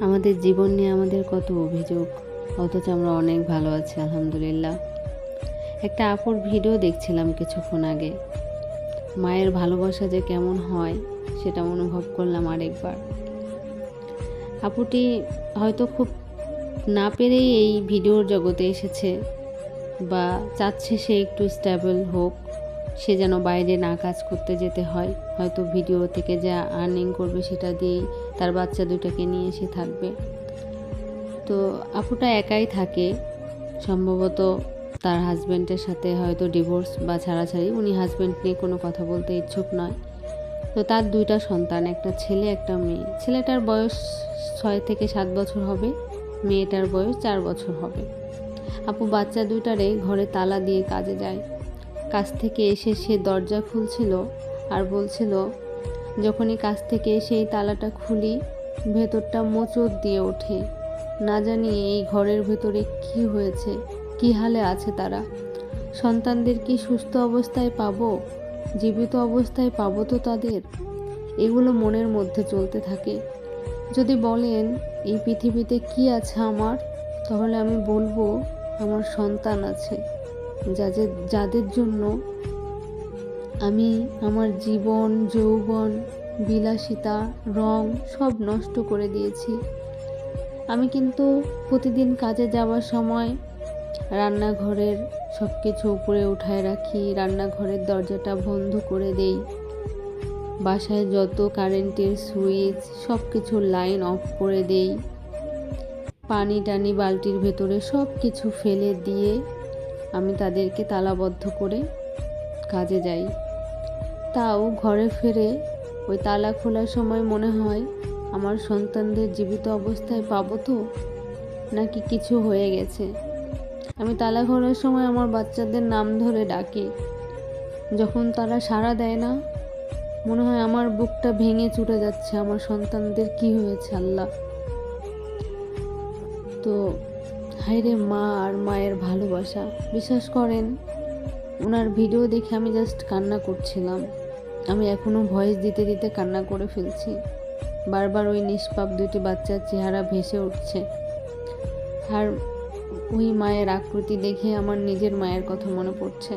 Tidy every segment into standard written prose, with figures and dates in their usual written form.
আমাদের জীবন নিয়ে আমাদের কত অভিযোগ, অথচ আমরা অনেক ভালো আছি আলহামদুলিল্লাহ। একটা আপুর ভিডিও দেখছিলাম কিছুক্ষণ আগে। মায়ের ভালোবাসা যে কেমন হয় সেটা অনুভব করলাম আরেকবার। আপুটি হয়তো খুব না পেরেই এই ভিডিওর জগতে এসেছে, বা চাচ্ছে সে একটু স্টেবল হোক, সে যেন বাইরে না কাজ করতে যেতে হয়। হয়তো ভিডিও থেকে যা আর্নিং করবে সেটা দিয়েই তার বাচ্চা দুটাকে নিয়ে সে থাকবে। তো আপুটা একাই থাকে, সম্ভবত তার হাজব্যান্ডের সাথে হয়তো ডিভোর্স বা ছাড়াছাড়ি, উনি হাজব্যান্ড নিয়ে কোনো কথা বলতে ইচ্ছুক নয়। তো তার দুইটা সন্তান, একটা ছেলে একটা মেয়ে। ছেলেটার বয়স 6 থেকে 7 বছর হবে, মেয়েটার বয়স 4 বছর হবে। আপু বাচ্চা দুইটারে ঘরে তালা দিয়ে কাজে যায়। কাজ থেকে এসে সে দরজা খুলছিল আর বলছিল, যখনই কাজ থেকে এসে এই তালাটা খুলি ভেতরটা মোচড় দিয়ে ওঠে। না জানি এই ঘরের ভেতরে কি হয়েছে, কি হালে আছে তারা। সন্তানদের কি সুস্থ অবস্থায় পাবো, জীবিত অবস্থায় পাবো তো তাদের? এগুলো মনের মধ্যে চলতে থাকে। যদি বলেন এই পৃথিবীতে কি আছে আমার, তাহলে আমি বলবো আমার সন্তান আছে, যাদের জন্য আমি আমার জীবন, যৌবন, বিলাসিতা, রং সব নষ্ট করে দিয়েছি। আমি কিন্তু প্রতিদিন কাজে যাওয়ার সময় রান্নাঘরের সব কিছু উপরে উঠায় রাখি, রান্নাঘরের দরজাটা বন্ধ করে দেই, বাসায় যত কারেন্টের সুইচ সব কিছু লাইন অফ করে দেই, পানি টানি বালতির ভেতরে সব কিছু ফেলে দিয়ে আমি তাদেরকে তালাবদ্ধ করে কাজে যাই। তাও ঘরে ফিরে ওই তালা খোলার সময় মনে হয় আমার সন্তানদের জীবিত অবস্থায় পাবো তো, নাকি কিছু হয়ে গেছে। আমি তালা খোলার সময় আমার বাচ্চাদের নাম ধরে ডাকি, যখন তারা সাড়া দেয় না মনে হয় আমার বুকটা ভেঙে চুরে যাচ্ছে, আমার সন্তানদের কি হয়েছে আল্লাহ। তো হায়রে মা আর মায়ের ভালোবাসা, বিশ্বাস করেন ওনার ভিডিও দেখে আমি জাস্ট কান্না করছিলাম। আমি এখনও ভয়েস দিতে দিতে কান্না করে ফেলছি। বারবার ওই নিষ্পাপ দুটি বাচ্চার চেহারা ভেসে উঠছে, আর ওই মায়ের আকৃতি দেখে আমার নিজের মায়ের কথা মনে পড়ছে।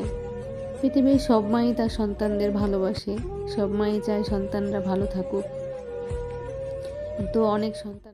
পৃথিবীর সব মাই তার সন্তানদের ভালোবাসে, সব মাই চায় সন্তানরা ভালো থাকুক, তো অনেক সন্তান